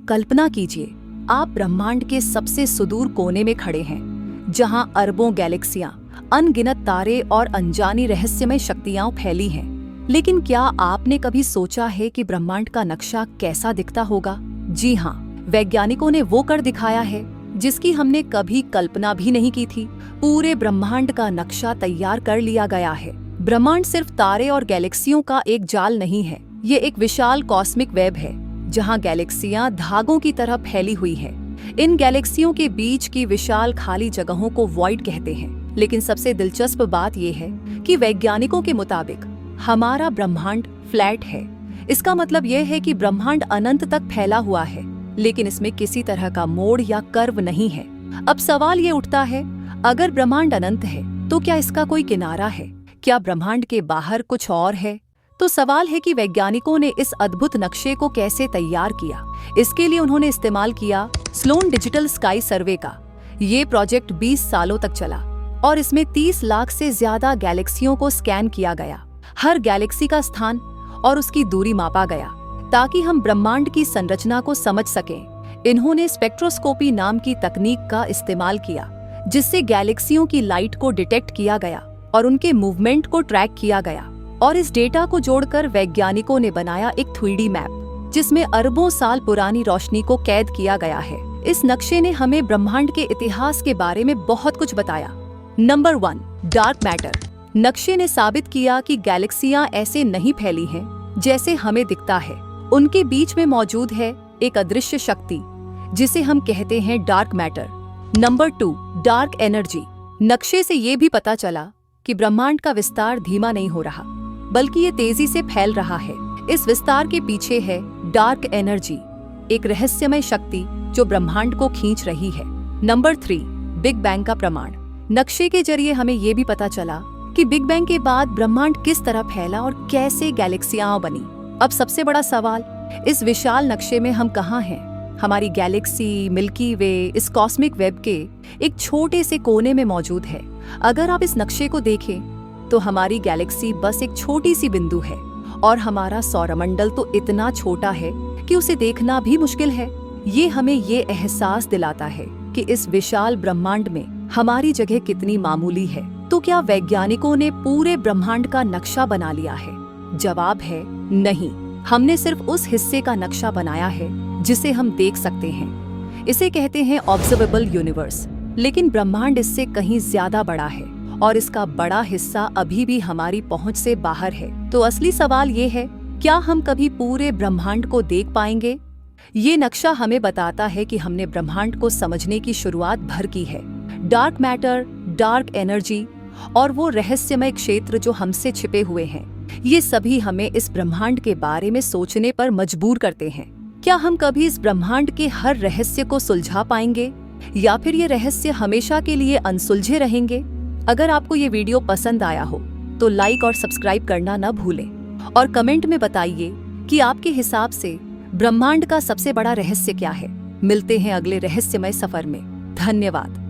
कल्पना कीजिए, आप ब्रह्मांड के सबसे सुदूर कोने में खड़े हैं, जहां अरबों गैलेक्सियां, अनगिनत तारे और अनजानी रहस्यमय शक्तियां फैली हैं। लेकिन क्या आपने कभी सोचा है कि ब्रह्मांड का नक्शा कैसा दिखता होगा? जी हाँ, वैज्ञानिकों ने वो कर दिखाया है जिसकी हमने कभी कल्पना भी नहीं की थी। पूरे ब्रह्मांड का नक्शा तैयार कर लिया गया है। ब्रह्मांड सिर्फ तारे और गैलेक्सियों का एक जाल नहीं है, ये एक विशाल कॉस्मिक वेब है जहां गैलेक्सियां धागों की तरह फैली हुई है। इन गैलेक्सियों के बीच की विशाल खाली जगहों को वॉइड कहते हैं। लेकिन सबसे दिलचस्प बात यह है कि वैज्ञानिकों के मुताबिक हमारा ब्रह्मांड फ्लैट है। इसका मतलब यह है कि ब्रह्मांड अनंत तक फैला हुआ है, लेकिन इसमें किसी तरह का मोड़ या कर्व नहीं है। अब सवाल ये उठता है, अगर ब्रह्मांड अनंत है तो क्या इसका कोई किनारा है? क्या ब्रह्मांड के बाहर कुछ और है? तो सवाल है कि वैज्ञानिकों ने इस अद्भुत नक्शे को कैसे तैयार किया। इसके लिए उन्होंने इस्तेमाल किया स्लोन डिजिटल स्काई सर्वे का। ये प्रोजेक्ट 20 सालों तक चला और इसमें 30 लाख से ज्यादा गैलेक्सियों को स्कैन किया गया। हर गैलेक्सी का स्थान और उसकी दूरी मापा गया ताकि हम ब्रह्मांड की संरचना को समझ सकें। इन्होंने स्पेक्ट्रोस्कोपी नाम की तकनीक का इस्तेमाल किया, जिससे गैलेक्सियों की लाइट को डिटेक्ट किया गया और उनके मूवमेंट को ट्रैक किया गया। और इस डेटा को जोड़कर वैज्ञानिकों ने बनाया एक 3D मैप, जिसमें अरबों साल पुरानी रोशनी को कैद किया गया है। इस नक्शे ने हमें ब्रह्मांड के इतिहास के बारे में बहुत कुछ बताया। Number 1, dark matter. नक्शे ने साबित किया कि गैलेक्सियां ऐसे नहीं फैली हैं जैसे हमें दिखता है। उनके बीच में मौजूद है एक अदृश्य शक्ति, जिसे हम कहते हैं dark matter. Number 2, dark energy. नक्शे से ये भी पता चला कि ब्रह्मांड का विस्तार धीमा नहीं हो रहा, बल्कि ये तेजी से फैल रहा है। इस विस्तार के पीछे है डार्क एनर्जी, एक रहस्यमय शक्ति जो ब्रह्मांड को खींच रही है। नंबर 3, बिग बैंग का प्रमाण। नक्शे के जरिए हमें ये भी पता चला कि बिग बैंग के बाद ब्रह्मांड किस तरह फैला और कैसे गैलेक्सियां बनी। अब सबसे बड़ा सवाल, इस विशाल नक्शे में हम कहाँ हैं? हमारी गैलेक्सी मिल्की वे इस कॉस्मिक वेब के एक छोटे से कोने में मौजूद है। अगर आप इस नक्शे को देखें तो हमारी गैलेक्सी बस एक छोटी सी बिंदु है और हमारा सौरमंडल तो इतना छोटा है कि उसे देखना भी मुश्किल है। ये हमें ये एहसास दिलाता है कि इस विशाल ब्रह्मांड में हमारी जगह कितनी मामूली है। तो क्या वैज्ञानिकों ने पूरे ब्रह्मांड का नक्शा बना लिया है? जवाब है नहीं। हमने सिर्फ उस हिस्से का नक्शा बनाया है जिसे हम देख सकते हैं। इसे कहते हैं ऑब्जर्वेबल यूनिवर्स। लेकिन ब्रह्मांड इससे कहीं ज्यादा बड़ा है और इसका बड़ा हिस्सा अभी भी हमारी पहुंच से बाहर है। तो असली सवाल ये है, क्या हम कभी पूरे ब्रह्मांड को देख पाएंगे? ये नक्शा हमें बताता है कि हमने ब्रह्मांड को समझने की शुरुआत भर की है। डार्क मैटर, डार्क एनर्जी और वो रहस्यमय क्षेत्र जो हमसे छिपे हुए हैं, ये सभी हमें इस ब्रह्मांड के बारे में सोचने पर मजबूर करते हैं। क्या हम कभी इस ब्रह्मांड के हर रहस्य को सुलझा पाएंगे, या फिर ये रहस्य हमेशा के लिए अनसुलझे रहेंगे? अगर आपको ये वीडियो पसंद आया हो तो लाइक और सब्सक्राइब करना न भूलें और कमेंट में बताइए कि आपके हिसाब से ब्रह्मांड का सबसे बड़ा रहस्य क्या है। मिलते हैं अगले रहस्यमय सफर में। धन्यवाद।